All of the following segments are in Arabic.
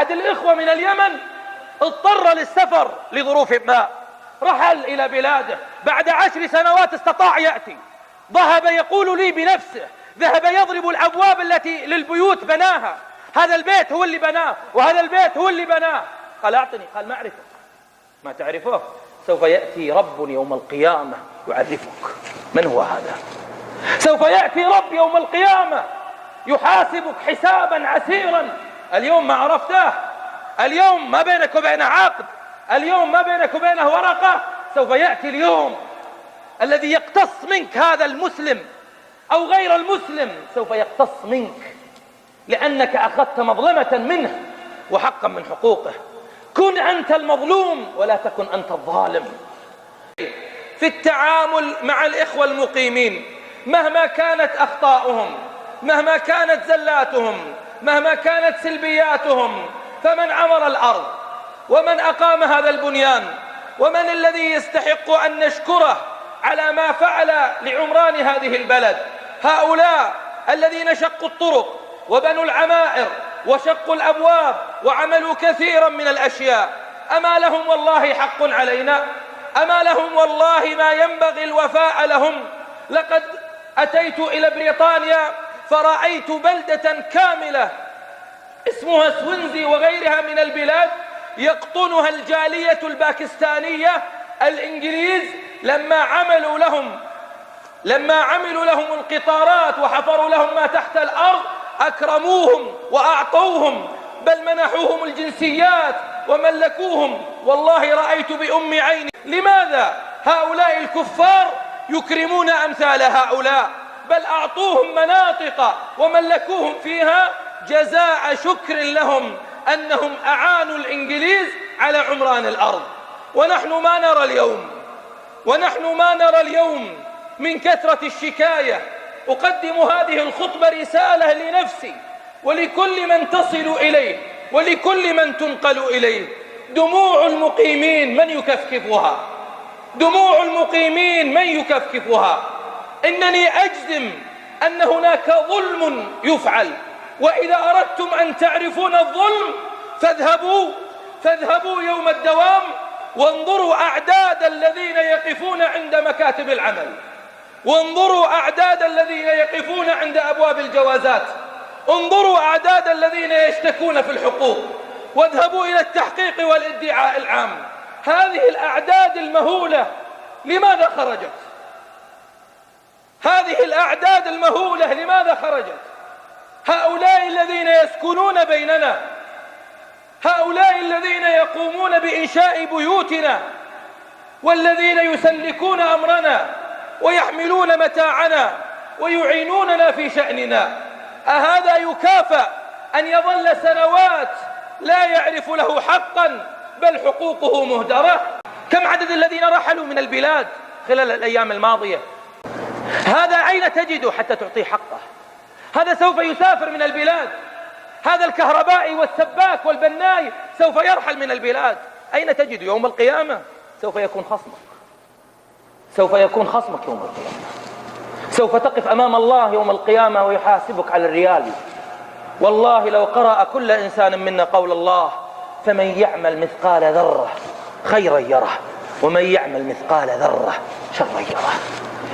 أحد الإخوة من اليمن اضطر للسفر لظروف ما، رحل إلى بلاده، بعد 10 سنوات استطاع يأتي، ذهب يقول لي بنفسه، ذهب يضرب الأبواب التي للبيوت بناها، هذا البيت هو اللي بناه وهذا البيت هو اللي بناه. قال أعطني، قال ما أعرفه. ما تعرفه؟ سوف يأتي رب يوم القيامة يعرفك من هو هذا. سوف يأتي رب يوم القيامة يحاسبك حسابا عسيرا. اليوم ما عرفته، اليوم ما بينك وبينه عقد، اليوم ما بينك وبينه ورقة، سوف يأتي اليوم الذي يقتص منك هذا المسلم أو غير المسلم، سوف يقتص منك لأنك أخذت مظلمة منه وحقا من حقوقه. كن أنت المظلوم ولا تكن أنت الظالم. في التعامل مع الإخوة المقيمين، مهما كانت أخطاؤهم، مهما كانت زلاتهم، مهما كانت سلبياتهم، فمن عمر الأرض ومن أقام هذا البنيان ومن الذي يستحق أن نشكره على ما فعل لعمران هذه البلد؟ هؤلاء الذين شقوا الطرق وبنوا العمائر وشقوا الأبواب وعملوا كثيرا من الأشياء. أما لهم والله حق علينا؟ أما لهم والله ما ينبغي الوفاء لهم؟ لقد أتيت إلى بريطانيا فرأيت بلدة كاملة اسمها سوينزي وغيرها من البلاد يقطنها الجالية الباكستانية. الإنجليز لما عملوا لهم القطارات وحفروا لهم ما تحت الأرض أكرموهم وأعطوهم، بل منحوهم الجنسيات وملكوهم. والله رأيت بأم عيني. لماذا هؤلاء الكفار يكرمون أمثال هؤلاء؟ بل أعطوهم مناطق وملكوهم فيها جزاء شكر لهم أنهم أعانوا الإنجليز على عمران الأرض. ونحن ما نرى اليوم من كثرة الشكاية. أقدم هذه الخطبة رسالة لنفسي ولكل من تصل إليه ولكل من تنقل إليه. دموع المقيمين من يكفكفها؟ دموع المقيمين من يكفكفها؟ إنني أجزم أن هناك ظلم يفعل، وإذا أردتم أن تعرفون الظلم فاذهبوا يوم الدوام وانظروا أعداد الذين يقفون عند مكاتب العمل، وانظروا أعداد الذين يقفون عند أبواب الجوازات، انظروا أعداد الذين يشتكون في الحقوق، واذهبوا إلى التحقيق والادعاء العام. هذه الأعداد المهولة لماذا خرجت؟ هذه الأعداد المهولة لماذا خرجت؟ هؤلاء الذين يسكنون بيننا، هؤلاء الذين يقومون بإنشاء بيوتنا، والذين يسلكون أمرنا ويحملون متاعنا ويعينوننا في شأننا، أهذا يكافأ أن يظل سنوات لا يعرف له حقا بل حقوقه مهدرة؟ كم عدد الذين رحلوا من البلاد خلال الأيام الماضية؟ هذا أين تجده حتى تعطيه حقه؟ هذا سوف يسافر من البلاد، هذا الكهربائي والسباك والبناي سوف يرحل من البلاد. أين تجد يوم القيامة؟ سوف يكون خصمك يوم القيامة، سوف تقف أمام الله يوم القيامة ويحاسبك على الريال. والله لو قرأ كل إنسان منا قول الله: فمن يعمل مثقال ذرة خيرا يره ومن يعمل مثقال ذرة شرا يره.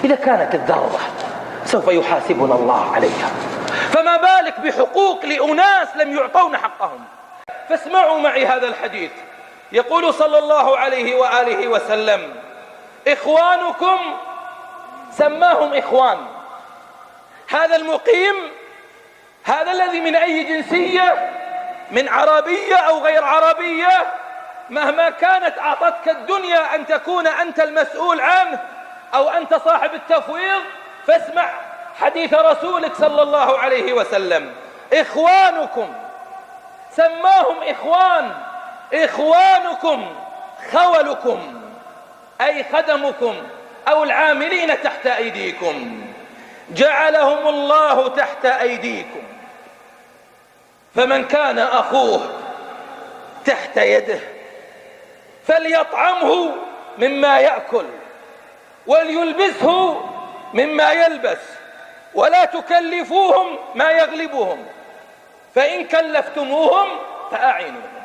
إذا كانت الذرة سوف يحاسبنا الله عليها، فما بالك بحقوق لأناس لم يعطون حقهم؟ فاسمعوا معي هذا الحديث. يقول صلى الله عليه وآله وسلم: إخوانكم، سماهم إخوان. هذا المقيم، هذا الذي من أي جنسية، من عربية أو غير عربية، مهما كانت أعطتك الدنيا أن تكون أنت المسؤول عنه أو أنت صاحب التفويض، فاسمع حديث رسولك صلى الله عليه وسلم: إخوانكم، سماهم إخوان. إخوانكم خولكم، أي خدمكم أو العاملين تحت أيديكم، جعلهم الله تحت أيديكم. فمن كان أخوه تحت يده فليطعمه مما يأكل وليلبسه مما يلبس، ولا تكلفوهم ما يغلبهم، فإن كلفتموهم فأعنوا.